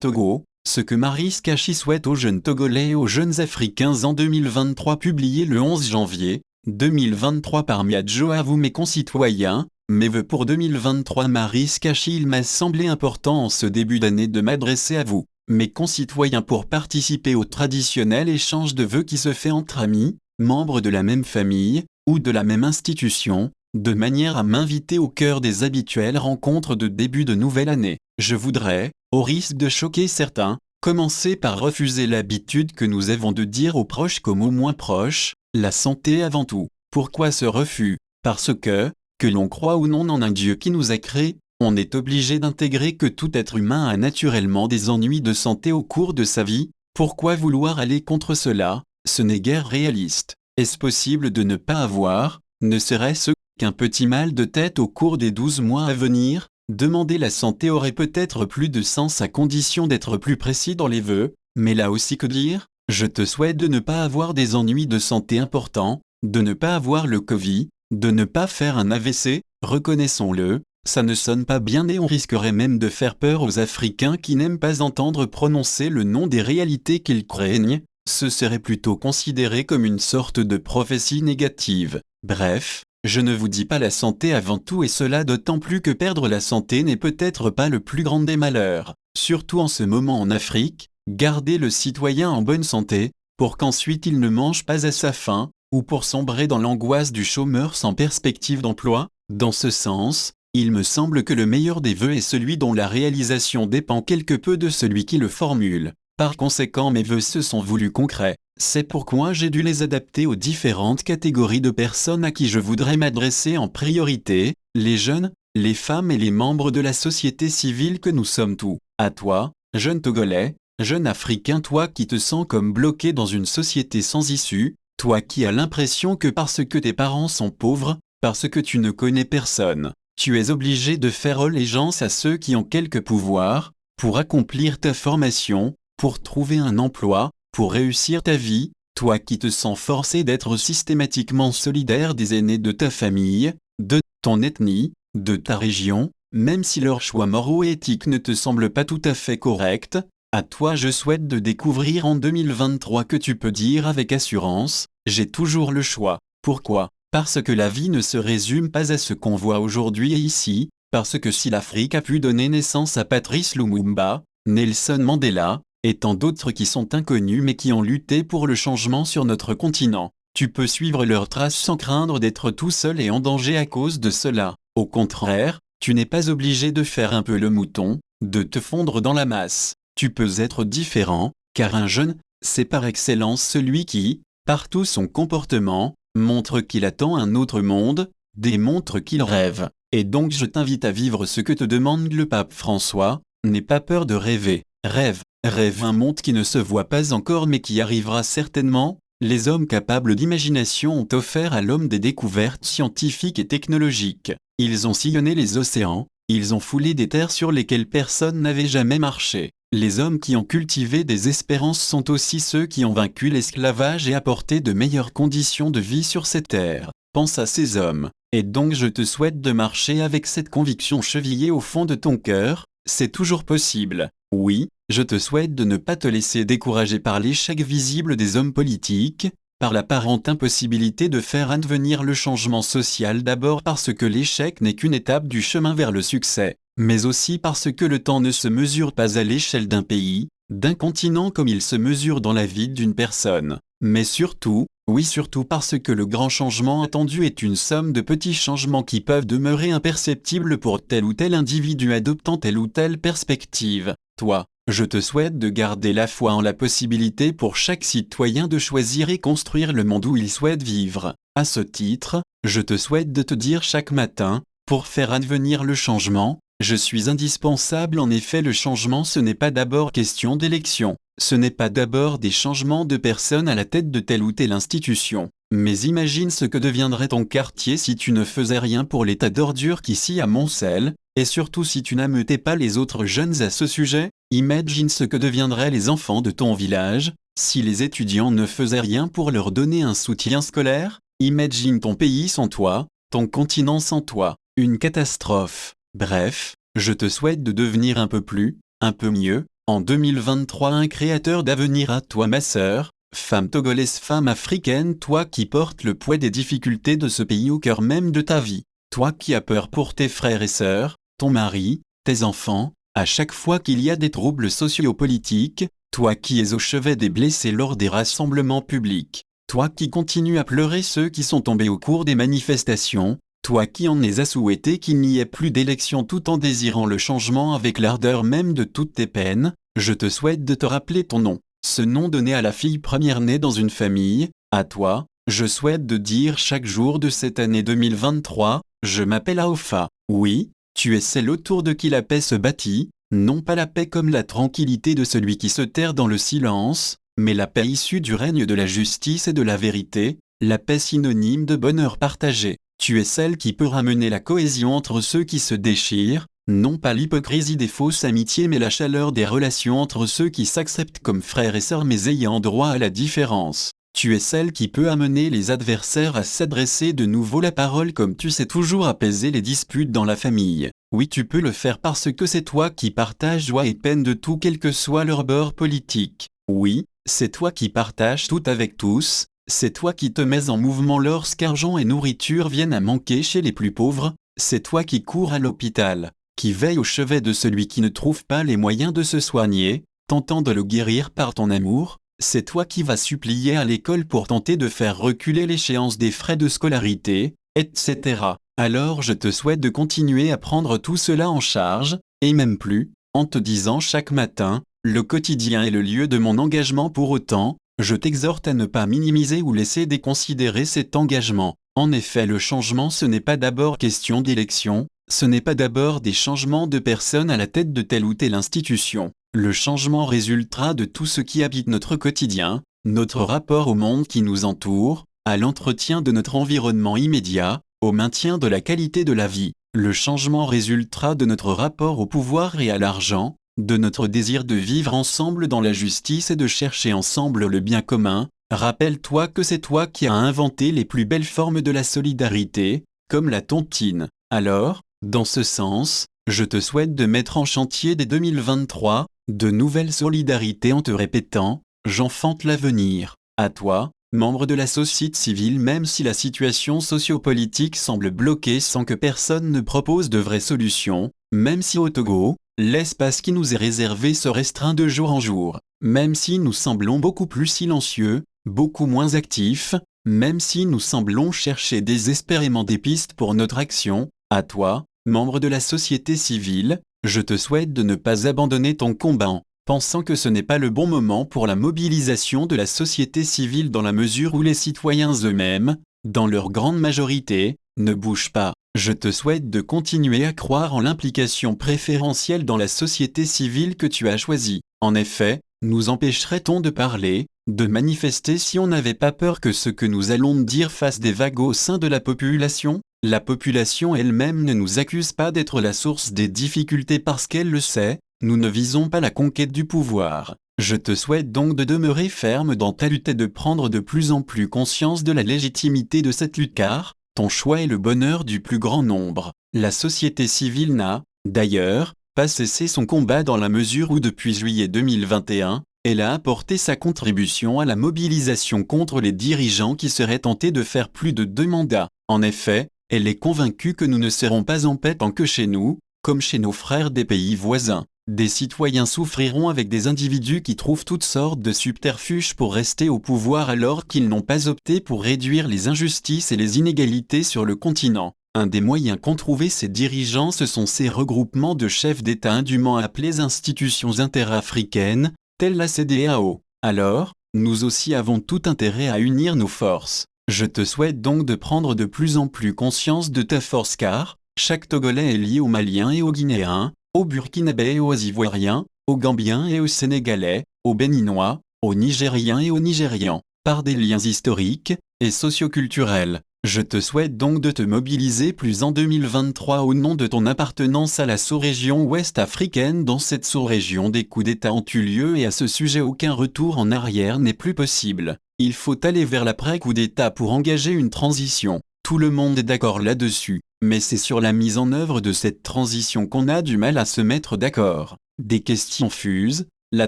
Togo, ce que Maryse Kachi souhaite aux jeunes Togolais et aux jeunes Africains en 2023, publié le 11 janvier 2023 par Miadjo. À vous mes concitoyens, mes vœux pour 2023. Maryse Kachi. Il m'a semblé important en ce début d'année de m'adresser à vous, mes concitoyens, pour participer au traditionnel échange de vœux qui se fait entre amis, membres de la même famille, ou de la même institution, de manière à m'inviter au cœur des habituelles rencontres de début de nouvelle année. Je voudrais, au risque de choquer certains, commencer par refuser l'habitude que nous avons de dire aux proches comme aux moins proches, la santé avant tout. Pourquoi ce refus? Parce que l'on croit ou non en un Dieu qui nous a créés, on est obligé d'intégrer que tout être humain a naturellement des ennuis de santé au cours de sa vie. Pourquoi vouloir aller contre cela? Ce n'est guère réaliste. Est-ce possible de ne pas avoir, ne serait-ce qu'un petit mal de tête au cours des 12 mois à venir? Demander la santé aurait peut-être plus de sens à condition d'être plus précis dans les vœux, mais là aussi que dire? Je te souhaite de ne pas avoir des ennuis de santé importants, de ne pas avoir le Covid, de ne pas faire un AVC, reconnaissons-le, ça ne sonne pas bien et on risquerait même de faire peur aux Africains qui n'aiment pas entendre prononcer le nom des réalités qu'ils craignent. Ce serait plutôt considéré comme une sorte de prophétie négative. Bref, je ne vous dis pas la santé avant tout, et cela d'autant plus que perdre la santé n'est peut-être pas le plus grand des malheurs. Surtout en ce moment en Afrique, garder le citoyen en bonne santé, pour qu'ensuite il ne mange pas à sa faim, ou pour sombrer dans l'angoisse du chômeur sans perspective d'emploi. Dans ce sens, il me semble que le meilleur des vœux est celui dont la réalisation dépend quelque peu de celui qui le formule. Par conséquent, mes vœux se sont voulus concrets. C'est pourquoi j'ai dû les adapter aux différentes catégories de personnes à qui je voudrais m'adresser en priorité, les jeunes, les femmes et les membres de la société civile que nous sommes tous. À toi, jeune Togolais, jeune Africain, toi qui te sens comme bloqué dans une société sans issue, toi qui as l'impression que parce que tes parents sont pauvres, parce que tu ne connais personne, tu es obligé de faire allégeance à ceux qui ont quelque pouvoir, pour accomplir ta formation, pour trouver un emploi, pour réussir ta vie, toi qui te sens forcé d'être systématiquement solidaire des aînés de ta famille, de ton ethnie, de ta région, même si leurs choix moraux et éthiques ne te semblent pas tout à fait corrects. À toi je souhaite de découvrir en 2023 que tu peux dire avec assurance, j'ai toujours le choix. Pourquoi? Parce que la vie ne se résume pas à ce qu'on voit aujourd'hui et ici, parce que si l'Afrique a pu donner naissance à Patrice Lumumba, Nelson Mandela, et tant d'autres qui sont inconnus mais qui ont lutté pour le changement sur notre continent, tu peux suivre leurs traces sans craindre d'être tout seul et en danger à cause de cela. Au contraire, tu n'es pas obligé de faire un peu le mouton, de te fondre dans la masse. Tu peux être différent, car un jeune, c'est par excellence celui qui, par tout son comportement, montre qu'il attend un autre monde, démontre qu'il rêve. Et donc je t'invite à vivre ce que te demande le pape François, n'aie pas peur de rêver. Rêve, rêve un monde qui ne se voit pas encore mais qui arrivera certainement. Les hommes capables d'imagination ont offert à l'homme des découvertes scientifiques et technologiques. Ils ont sillonné les océans, ils ont foulé des terres sur lesquelles personne n'avait jamais marché. Les hommes qui ont cultivé des espérances sont aussi ceux qui ont vaincu l'esclavage et apporté de meilleures conditions de vie sur ces terres. Pense à ces hommes, et donc je te souhaite de marcher avec cette conviction chevillée au fond de ton cœur, c'est toujours possible. Oui, je te souhaite de ne pas te laisser décourager par l'échec visible des hommes politiques, par l'apparente impossibilité de faire advenir le changement social, d'abord parce que l'échec n'est qu'une étape du chemin vers le succès, mais aussi parce que le temps ne se mesure pas à l'échelle d'un pays, d'un continent comme il se mesure dans la vie d'une personne. Mais surtout, oui surtout parce que le grand changement attendu est une somme de petits changements qui peuvent demeurer imperceptibles pour tel ou tel individu adoptant telle ou telle perspective. Toi, je te souhaite de garder la foi en la possibilité pour chaque citoyen de choisir et construire le monde où il souhaite vivre. À ce titre, je te souhaite de te dire chaque matin, pour faire advenir le changement, je suis indispensable. En effet, le changement, ce n'est pas d'abord question d'élection. Ce n'est pas d'abord des changements de personnes à la tête de telle ou telle institution. Mais imagine ce que deviendrait ton quartier si tu ne faisais rien pour l'état d'ordure qu'ici amoncelle, et surtout si tu n'ameutais pas les autres jeunes à ce sujet. Imagine ce que deviendraient les enfants de ton village, si les étudiants ne faisaient rien pour leur donner un soutien scolaire. Imagine ton pays sans toi, ton continent sans toi, une catastrophe. Bref, je te souhaite de devenir un peu plus, un peu mieux, En 2023, un créateur d'avenir à toi, ma sœur, femme togolaise, femme africaine, toi qui portes le poids des difficultés de ce pays au cœur même de ta vie. Toi qui as peur pour tes frères et sœurs, ton mari, tes enfants, à chaque fois qu'il y a des troubles socio-politiques, toi qui es au chevet des blessés lors des rassemblements publics, toi qui continues à pleurer ceux qui sont tombés au cours des manifestations, toi qui en es à souhaiter qu'il n'y ait plus d'élections tout en désirant le changement avec l'ardeur même de toutes tes peines, je te souhaite de te rappeler ton nom, ce nom donné à la fille première-née dans une famille. À toi, je souhaite de dire chaque jour de cette année 2023, je m'appelle Aofa. Oui, tu es celle autour de qui la paix se bâtit, non pas la paix comme la tranquillité de celui qui se terre dans le silence, mais la paix issue du règne de la justice et de la vérité, la paix synonyme de bonheur partagé. Tu es celle qui peut ramener la cohésion entre ceux qui se déchirent, non pas l'hypocrisie des fausses amitiés mais la chaleur des relations entre ceux qui s'acceptent comme frères et sœurs mais ayant droit à la différence. Tu es celle qui peut amener les adversaires à s'adresser de nouveau la parole comme tu sais toujours apaiser les disputes dans la famille. Oui, tu peux le faire parce que c'est toi qui partages joie et peine de tout quel que soit leur bord politique. Oui, c'est toi qui partages tout avec tous, c'est toi qui te mets en mouvement lorsqu'argent et nourriture viennent à manquer chez les plus pauvres, c'est toi qui cours à l'hôpital, qui veille au chevet de celui qui ne trouve pas les moyens de se soigner, tentant de le guérir par ton amour. C'est toi qui vas supplier à l'école pour tenter de faire reculer l'échéance des frais de scolarité, etc. Alors je te souhaite de continuer à prendre tout cela en charge, et même plus, en te disant chaque matin, le quotidien est le lieu de mon engagement. Pour autant, je t'exhorte à ne pas minimiser ou laisser déconsidérer cet engagement. En effet, le changement ce n'est pas d'abord question d'élection, ce n'est pas d'abord des changements de personnes à la tête de telle ou telle institution. Le changement résultera de tout ce qui habite notre quotidien, notre rapport au monde qui nous entoure, à l'entretien de notre environnement immédiat, au maintien de la qualité de la vie. Le changement résultera de notre rapport au pouvoir et à l'argent, de notre désir de vivre ensemble dans la justice et de chercher ensemble le bien commun. Rappelle-toi que c'est toi qui as inventé les plus belles formes de la solidarité, comme la tontine. Alors, dans ce sens, je te souhaite de mettre en chantier dès 2023, de nouvelles solidarités en te répétant « J'enfante l'avenir ». À toi, membre de la société civile, même si la situation sociopolitique semble bloquée sans que personne ne propose de vraies solutions, même si au Togo, l'espace qui nous est réservé se restreint de jour en jour, même si nous semblons beaucoup plus silencieux, beaucoup moins actifs, même si nous semblons chercher désespérément des pistes pour notre action, à toi, membre de la société civile, je te souhaite de ne pas abandonner ton combat en pensant que ce n'est pas le bon moment pour la mobilisation de la société civile dans la mesure où les citoyens eux-mêmes, dans leur grande majorité, ne bougent pas. Je te souhaite de continuer à croire en l'implication préférentielle dans la société civile que tu as choisie. En effet, nous empêcherait-on de parler, de manifester si on n'avait pas peur que ce que nous allons dire fasse des vagues au sein de la population ? La population elle-même ne nous accuse pas d'être la source des difficultés parce qu'elle le sait, nous ne visons pas la conquête du pouvoir. Je te souhaite donc de demeurer ferme dans ta lutte et de prendre de plus en plus conscience de la légitimité de cette lutte car, ton choix est le bonheur du plus grand nombre. La société civile n'a, d'ailleurs, pas cessé son combat dans la mesure où depuis juillet 2021, elle a apporté sa contribution à la mobilisation contre les dirigeants qui seraient tentés de faire plus de 2 mandats. En effet, elle est convaincue que nous ne serons pas en paix tant que chez nous, comme chez nos frères des pays voisins, des citoyens souffriront avec des individus qui trouvent toutes sortes de subterfuges pour rester au pouvoir alors qu'ils n'ont pas opté pour réduire les injustices et les inégalités sur le continent. Un des moyens qu'ont trouvé ces dirigeants ce sont ces regroupements de chefs d'État indûment appelés institutions interafricaines, telles la CEDEAO. Alors, nous aussi avons tout intérêt à unir nos forces. Je te souhaite donc de prendre de plus en plus conscience de ta force car, chaque Togolais est lié aux Maliens et aux Guinéens, aux Burkinabés et aux Ivoiriens, aux Gambiens et aux Sénégalais, aux Béninois, aux Nigériens et aux Nigérians, par des liens historiques et socioculturels. Je te souhaite donc de te mobiliser plus en 2023 au nom de ton appartenance à la sous-région ouest africaine. Dans cette sous-région, des coups d'État ont eu lieu et à ce sujet aucun retour en arrière n'est plus possible. Il faut aller vers l'après-coup d'État pour engager une transition. Tout le monde est d'accord là-dessus, mais c'est sur la mise en œuvre de cette transition qu'on a du mal à se mettre d'accord. Des questions fusent, La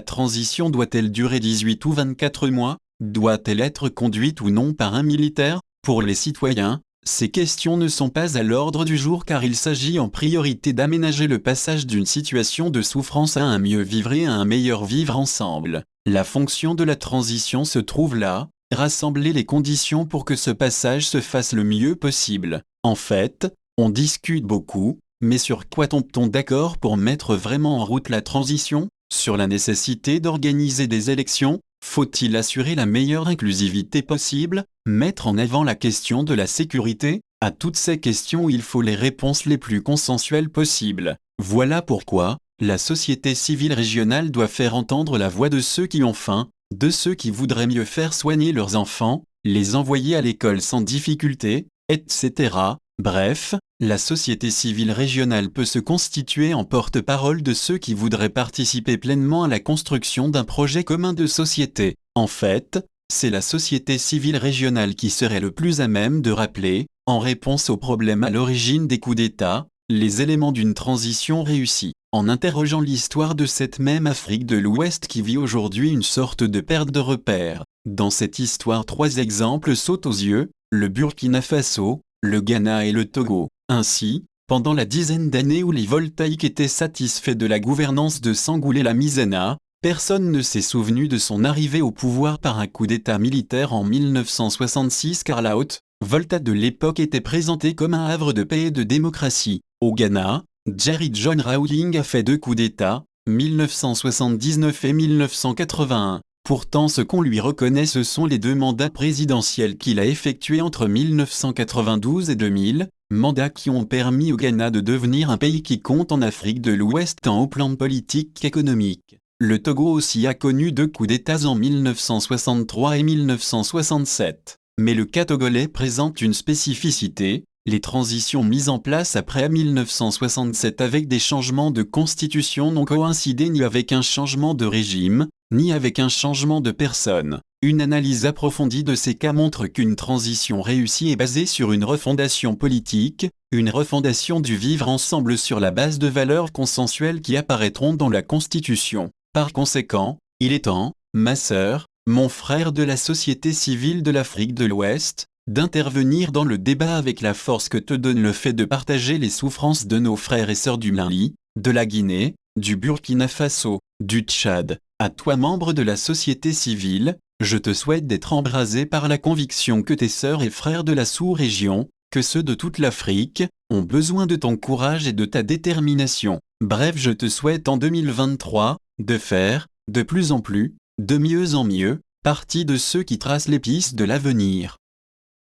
transition doit-elle durer 18 ou 24 mois? Doit-elle être conduite ou non par un militaire? Pour les citoyens, ces questions ne sont pas à l'ordre du jour car il s'agit en priorité d'aménager le passage d'une situation de souffrance à un mieux vivre et à un meilleur vivre ensemble. La fonction de la transition se trouve là, rassembler les conditions pour que ce passage se fasse le mieux possible. En fait, on discute beaucoup, mais sur quoi tombe-t-on d'accord pour mettre vraiment en route la transition? Sur la nécessité d'organiser des élections? Faut-il assurer la meilleure inclusivité possible? Mettre en avant la question de la sécurité? À toutes ces questions il faut les réponses les plus consensuelles possibles. Voilà pourquoi, la société civile régionale doit faire entendre la voix de ceux qui ont faim, de ceux qui voudraient mieux faire soigner leurs enfants, les envoyer à l'école sans difficulté, etc. Bref, la société civile régionale peut se constituer en porte-parole de ceux qui voudraient participer pleinement à la construction d'un projet commun de société. En fait, c'est la société civile régionale qui serait le plus à même de rappeler, en réponse aux problèmes à l'origine des coups d'État, les éléments d'une transition réussie. En interrogeant l'histoire de cette même Afrique de l'Ouest qui vit aujourd'hui une sorte de perte de repères. Dans cette histoire, 3 exemples sautent aux yeux, le Burkina Faso, le Ghana et le Togo. Ainsi, pendant la dizaine d'années où les Voltaïques étaient satisfaits de la gouvernance de Sangoulé Lamizana, personne ne s'est souvenu de son arrivée au pouvoir par un coup d'État militaire en 1966 car la haute Volta de l'époque était présentée comme un havre de paix et de démocratie. Au Ghana, Jerry John Rawling a fait 2 coups d'État, 1979 et 1981. Pourtant ce qu'on lui reconnaît ce sont les 2 mandats présidentiels qu'il a effectués entre 1992 et 2000, mandats qui ont permis au Ghana de devenir un pays qui compte en Afrique de l'Ouest tant au plan politique qu'économique. Le Togo aussi a connu 2 coups d'État en 1963 et 1967. Mais le cas togolais présente une spécificité, les transitions mises en place après 1967 avec des changements de constitution n'ont coïncidé ni avec un changement de régime, ni avec un changement de personne. Une analyse approfondie de ces cas montre qu'une transition réussie est basée sur une refondation politique, une refondation du vivre ensemble sur la base de valeurs consensuelles qui apparaîtront dans la Constitution. Par conséquent, il est temps, ma sœur, mon frère de la société civile de l'Afrique de l'Ouest, d'intervenir dans le débat avec la force que te donne le fait de partager les souffrances de nos frères et sœurs du Mali, de la Guinée, du Burkina Faso, du Tchad. À toi membre de la société civile, je te souhaite d'être embrasé par la conviction que tes sœurs et frères de la sous-région, que ceux de toute l'Afrique, ont besoin de ton courage et de ta détermination. Bref, je te souhaite en 2023, de faire, de plus en plus, de mieux en mieux, partie de ceux qui tracent les pistes de l'avenir.